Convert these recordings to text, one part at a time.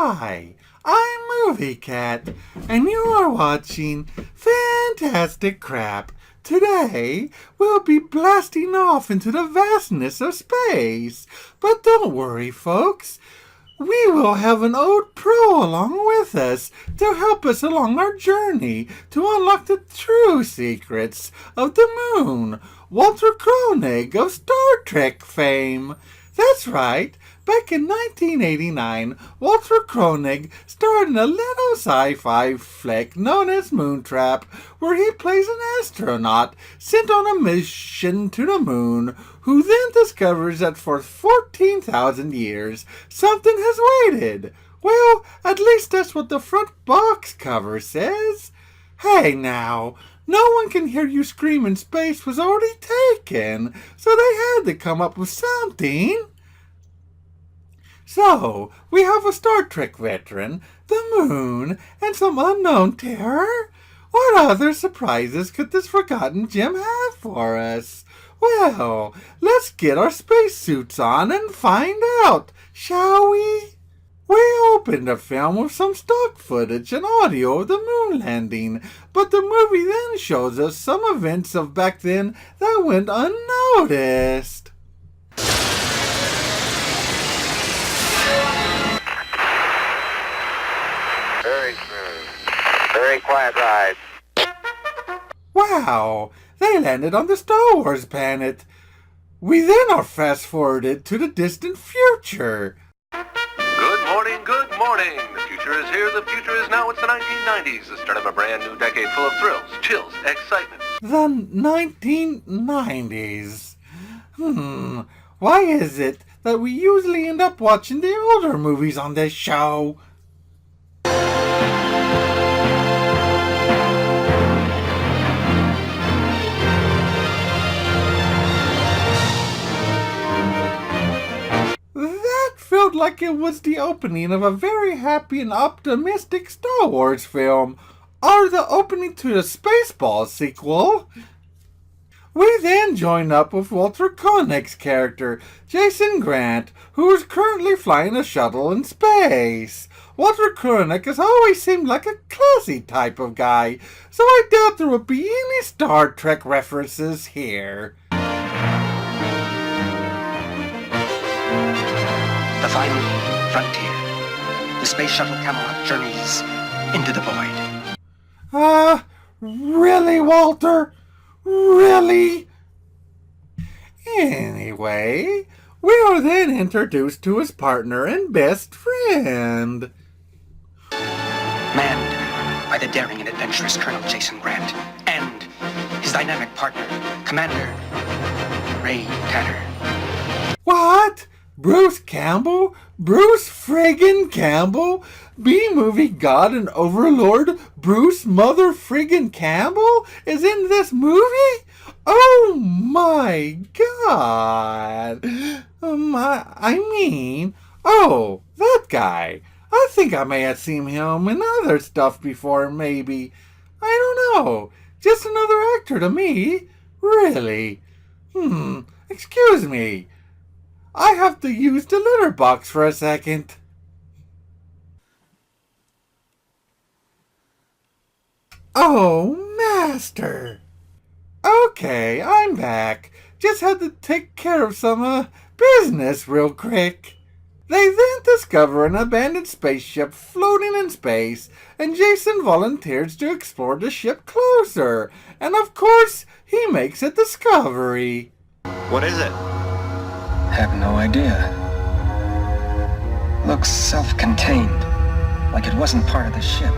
Hi, I'm Movie Cat, and you are watching Fantastic Crap. Today, we'll be blasting off into the vastness of space. But don't worry, folks. We will have an old pro along with us to help us along our journey to unlock the true secrets of the moon. Walter Koenig of Star Trek fame. That's right. Back in 1989, Walter Koenig starred in a little sci-fi flick known as Moontrap, where he plays an astronaut sent on a mission to the moon, who then discovers that for 14,000 years, something has waited. Well, at least that's what the front box cover says. Hey now, no one can hear you screaming space was already taken, so they had to come up with something. So, we have a Star Trek veteran, the moon, and some unknown terror? What other surprises could this forgotten gem have for us? Well, let's get our spacesuits on and find out, shall we? We opened the film with some stock footage and audio of the moon landing, but the movie then shows us some events of back then that went unnoticed. Very smooth. Very quiet ride. Wow, they landed on the Star Wars planet. We then are fast-forwarded to the distant future. Good morning, good morning. The future is here, the future is now. It's the 1990s, the start of a brand new decade full of thrills, chills, excitement. The 1990s. Why is it that we usually end up watching the older movies on this show? Felt like it was the opening of a very happy and optimistic Star Wars film, or the opening to the Spaceballs sequel. We then join up with Walter Koenig's character, Jason Grant, who is currently flying a shuttle in space. Walter Koenig has always seemed like a classy type of guy, so I doubt there will be any Star Trek references here. The final frontier. The Space Shuttle Camelot journeys into the void. Really, Walter? Really? Anyway, we are then introduced to his partner and best friend. Manned by the daring and adventurous Colonel Jason Grant and his dynamic partner, Commander Ray Tanner. What? Bruce Campbell? Bruce friggin' Campbell? B-movie god and overlord Bruce mother friggin' Campbell is in this movie? Oh my god! That guy. I think I may have seen him in other stuff before, maybe. I don't know. Just another actor to me. Really. Excuse me. I have to use the litter box for a second. Oh, Master. Okay, I'm back. Just had to take care of some, business real quick. They then discover an abandoned spaceship floating in space, and Jason volunteers to explore the ship closer. And of course, he makes a discovery. What is it? Have no idea. Looks self-contained, like it wasn't part of the ship.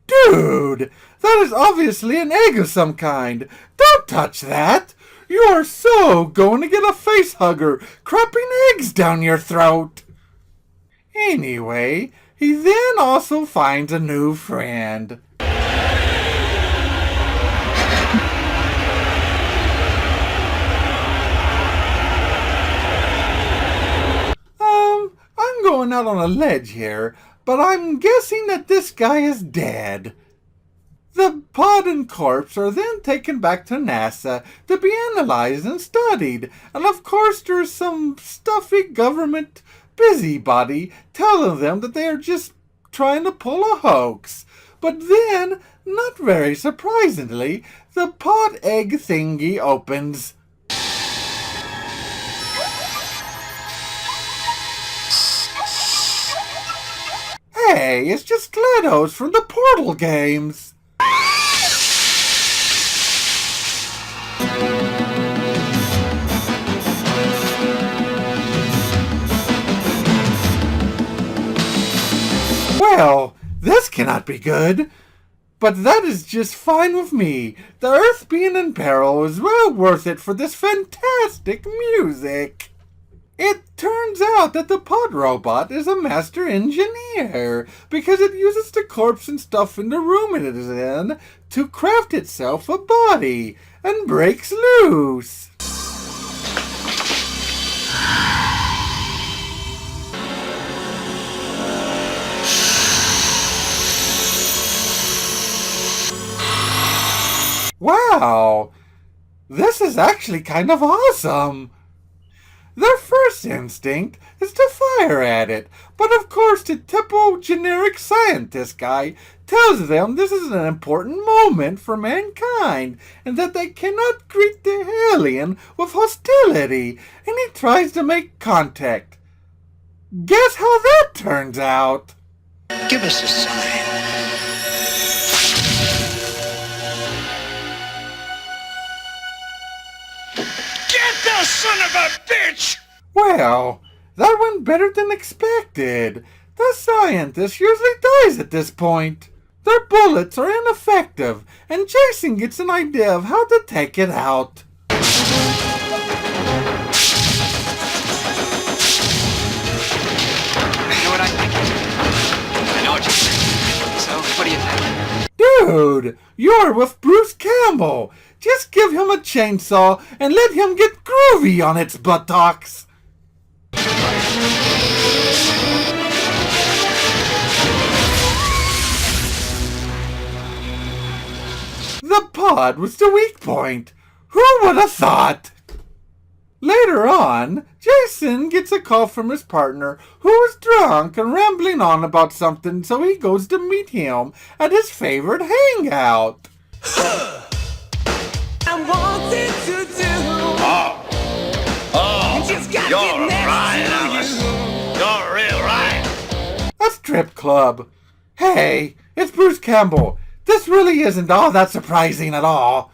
Dude, that is obviously an egg of some kind. Don't touch that. You are so going to get a face hugger crapping eggs down your throat. Anyway, he then also finds a new friend. I'm going out on a ledge here, but I'm guessing that this guy is dead. The pod and corpse are then taken back to NASA to be analyzed and studied, and of course there's some stuffy government busybody telling them that they are just trying to pull a hoax. But then, not very surprisingly, the pod egg thingy opens. Hey, it's just GLaDOS from the Portal games. Well, this cannot be good. But that is just fine with me. The Earth being in peril is well worth it for this fantastic music. It turns out that the pod robot is a master engineer because it uses the corpse and stuff in the room it is in to craft itself a body and breaks loose. Wow, this is actually kind of awesome. Their first instinct is to fire at it, but of course the typical generic scientist guy tells them this is an important moment for mankind and that they cannot greet the alien with hostility, and he tries to make contact. Guess how that turns out? Give us a sign. Get the son of a bitch! Well, that went better than expected. The scientist usually dies at this point. Their bullets are ineffective, and Jason gets an idea of how to take it out. I know what I think. I know what you think. So, what do you think? Dude, you're with Bruce Campbell. Just give him a chainsaw and let him get groovy on its buttocks. The pod was the weak point. Who would have thought? Later on, Jason gets a call from his partner who is drunk and rambling on about something, so he goes to meet him at his favorite hangout. I wanted to do. You're right, Alice. You're real right. A strip club. Hey, it's Bruce Campbell. This really isn't all that surprising at all.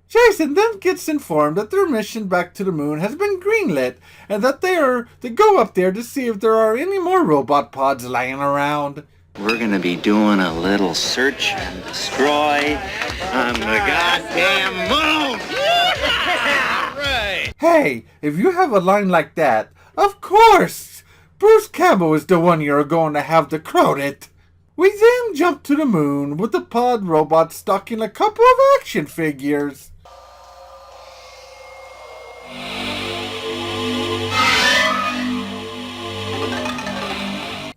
Jason then gets informed that their mission back to the moon has been greenlit and that they are to go up there to see if there are any more robot pods lying around. We're gonna be doing a little search and destroy on the goddamn moon. Right. Hey, if you have a line like that, of course, Bruce Campbell is the one you're going to have to quote it. We then jump to the moon with the pod robot stalking a couple of action figures.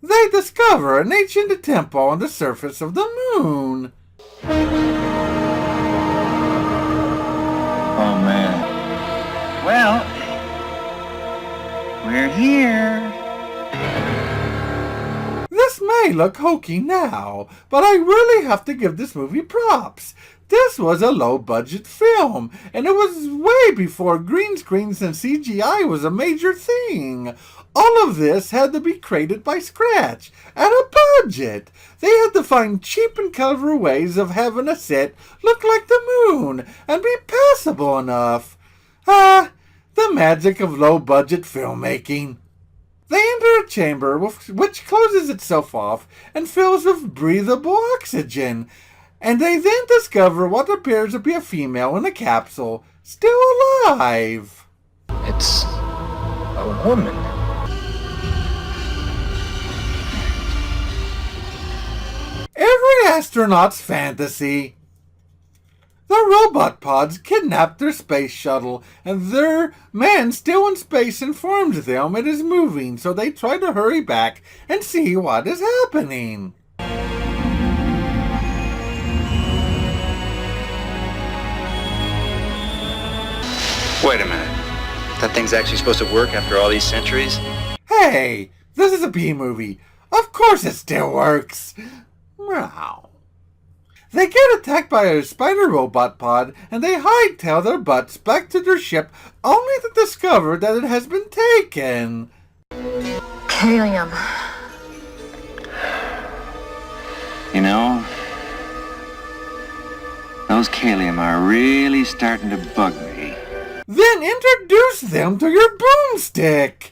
They discover an ancient temple on the surface of the moon. Oh man. Well, we're here. This may look hokey now, but I really have to give this movie props. This was a low-budget film, and it was way before green screens and CGI was a major thing. All of this had to be created by scratch, at a budget. They had to find cheap and clever ways of having a set look like the moon, and be passable enough. The magic of low-budget filmmaking. They enter a chamber which closes itself off and fills with breathable oxygen, and they then discover what appears to be a female in a capsule. still alive. It's a woman. Every astronaut's fantasy. The robot pods kidnapped their space shuttle, and their man still in space informs them it is moving, so they try to hurry back and see what is happening. Wait a minute. That thing's actually supposed to work after all these centuries? Hey, this is a B-movie. Of course it still works. Meow. They get attacked by a spider robot pod, and they hightail their butts back to their ship, only to discover that it has been taken. Helium. You know, those Kalium are really starting to bug me. Then introduce them to your boomstick.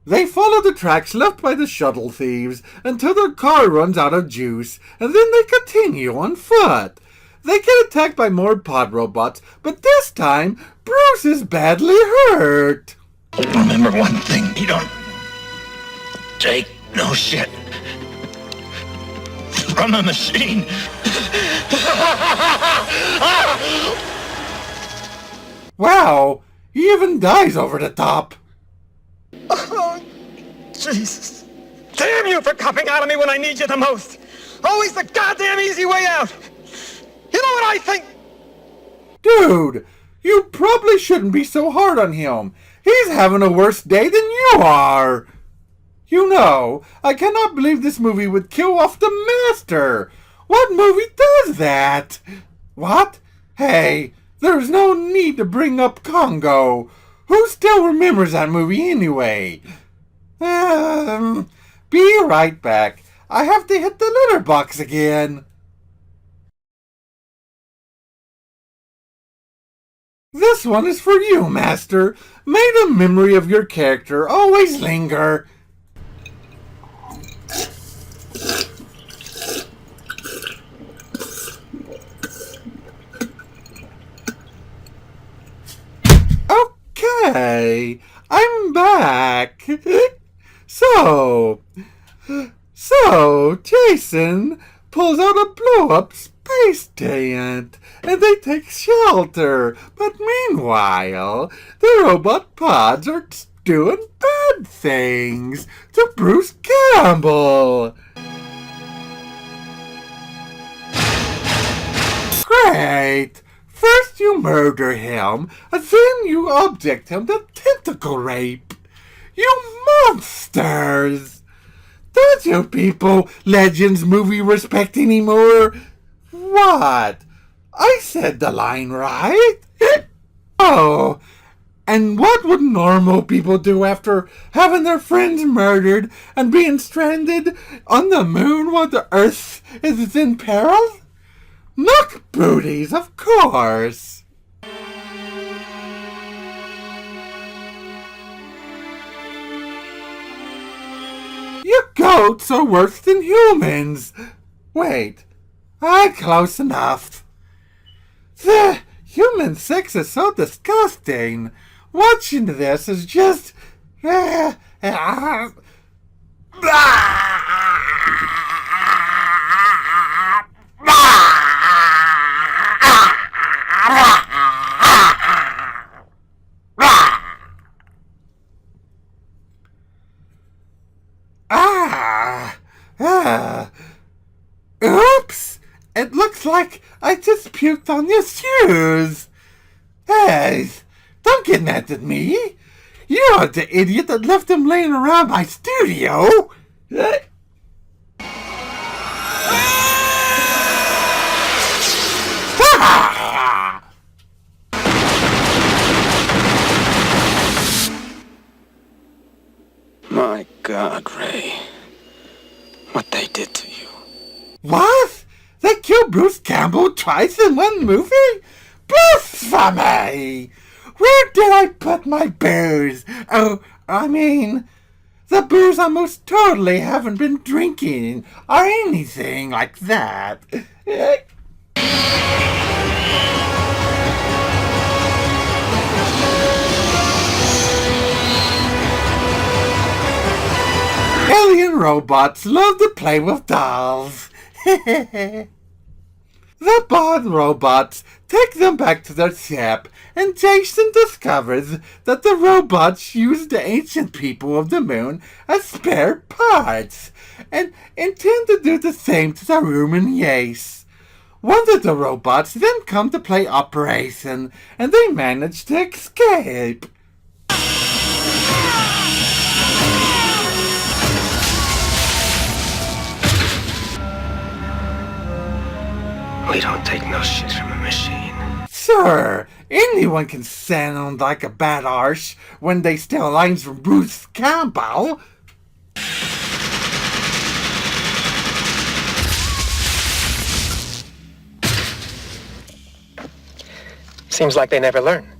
They follow the tracks left by the shuttle thieves until their car runs out of juice, and then they continue on foot. They get attacked by more pod robots, but this time, Bruce is badly hurt. Remember one thing, you don't take no shit from a machine. Wow, he even dies over the top. Oh, Jesus. Damn you for copping out of me when I need you the most. Always the goddamn easy way out. You know what I think? Dude, you probably shouldn't be so hard on him. He's having a worse day than you are. You know, I cannot believe this movie would kill off the master. What movie does that? What? Hey, there's no need to bring up Congo. Who still remembers that movie anyway? Be right back. I have to hit the litter box again. This one is for you, Master. May the memory of your character always linger. Okay, I'm back. So, Jason pulls out a blow-up space tent, and they take shelter. But meanwhile, the robot pods are doing bad things to Bruce Campbell. Great! First you murder him, and then you object him to tentacle rape. You monsters! Don't you people Legends movie respect anymore? What? I said the line right? Oh, and what would normal people do after having their friends murdered and being stranded on the moon while the Earth is in peril? Knock booties, of course. You goats are worse than humans. Wait, close enough. The human sex is so disgusting. Watching this is just... Oops! It looks like I just puked on your shoes. Hey, don't get mad at me. You're the idiot that left them laying around my studio. My God, Ray. What they did to you. What? They killed Bruce Campbell twice in one movie? Blasphemy! Where did I put my booze? Oh, I mean, the booze I most totally haven't been drinking or anything like that. alien robots love to play with dolls. The Bond robots take them back to their ship, and Jason discovers that the robots use the ancient people of the moon as spare parts, and intend to do the same to the human race. One of the robots then come to play operation, and they manage to escape. We don't take no shit from a machine. Sure, anyone can sound like a bad arse when they steal lines from Bruce Campbell. Seems like they never learn.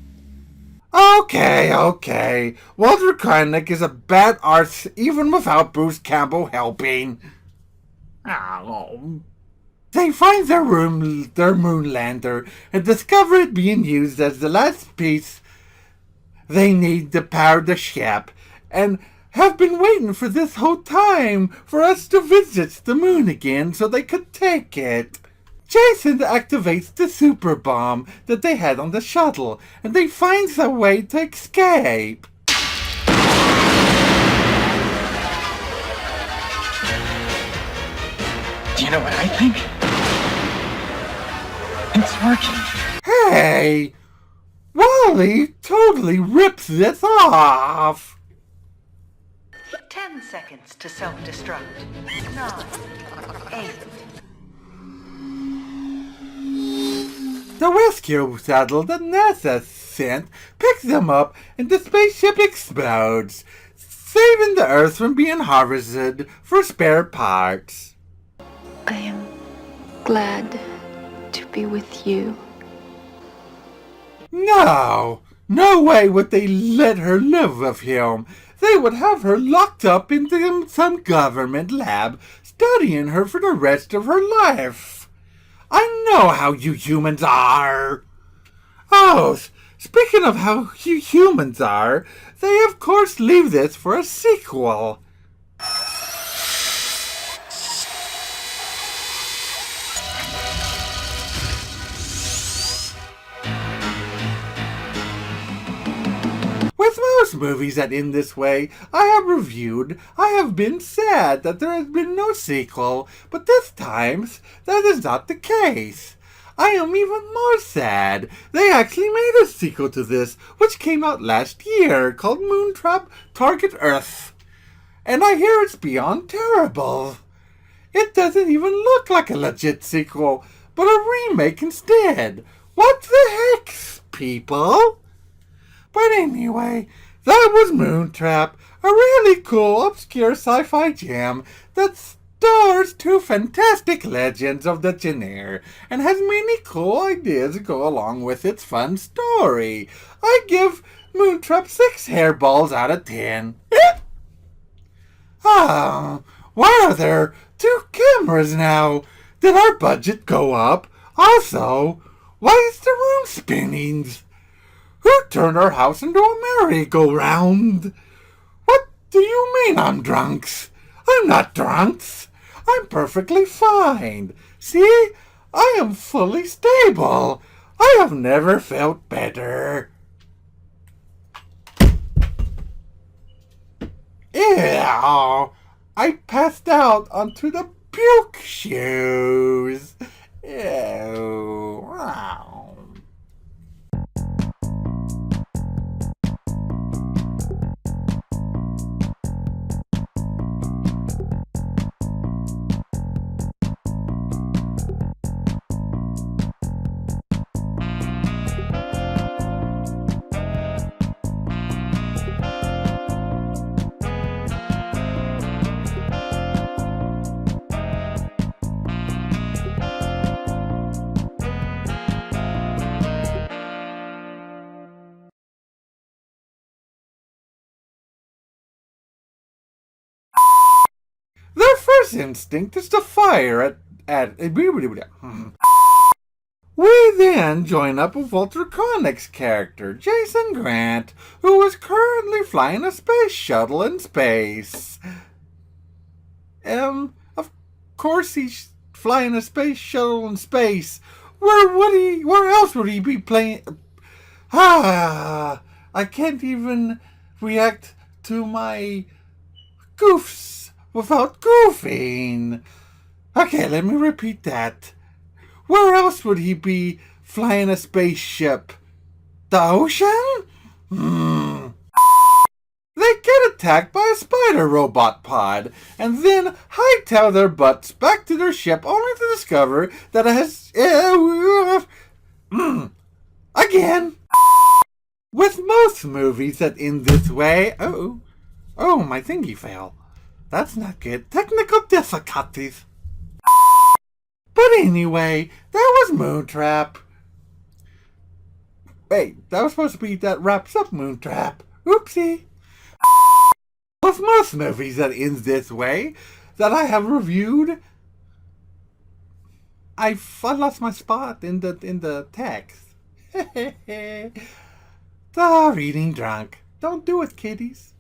Okay. Walter Koenig is a bad arse even without Bruce Campbell helping. They find their moon lander and discover it being used as the last piece they need to power the ship, and have been waiting for this whole time for us to visit the moon again so they could take it. Jason activates the super bomb that they had on the shuttle, and they find a way to escape. Do you know what I think? It's working. Hey! Wally totally rips this off! 10 seconds to self-destruct. 9, 8. The rescue shuttle that NASA sent picks them up and the spaceship explodes, saving the Earth from being harvested for spare parts. I am glad to be with you. No way would they let her live with him. They would have her locked up in some government lab, studying her for the rest of her life. I know how you humans are. Oh, speaking of how you humans are, they of course leave this for a sequel. With most movies that end this way I have reviewed, I have been sad that there has been no sequel, but this time that is not the case. I am even more sad. They actually made a sequel to this, which came out last year, called Moontrap Target Earth. And I hear it's beyond terrible. It doesn't even look like a legit sequel, but a remake instead. What the heck, people? But anyway, that was Moontrap, a really cool, obscure sci-fi gem that stars two fantastic legends of the genre and has many cool ideas to go along with its fun story. I give Moontrap 6 hairballs out of 10. Why are there 2 cameras now? Did our budget go up? Also, why is the room spinning? Who turned our house into a merry-go-round? What do you mean I'm drunks? I'm not drunks. I'm perfectly fine. See? I am fully stable. I have never felt better. Ew! I passed out onto the puke shoes. Ew. Wow. Their first instinct is to fire at We then join up with Walter Koenig's character, Jason Grant, who is currently flying a space shuttle in space. Of course he's flying a space shuttle in space. Where else would he be playing? I can't even react to my goofs without goofing. Okay, let me repeat that. Where else would he be flying a spaceship? The ocean? They get attacked by a spider robot pod, and then hightail their butts back to their ship only to discover that it has... again! With most movies that end this way... Oh, my thingy fell. That's not good. Technical difficulties. But anyway, that was Moontrap. Wait, that was supposed to be that wraps up Moontrap. Oopsie. With most movies that ends this way that I have reviewed, I lost my spot in the text. Reading drunk. Don't do it, kiddies.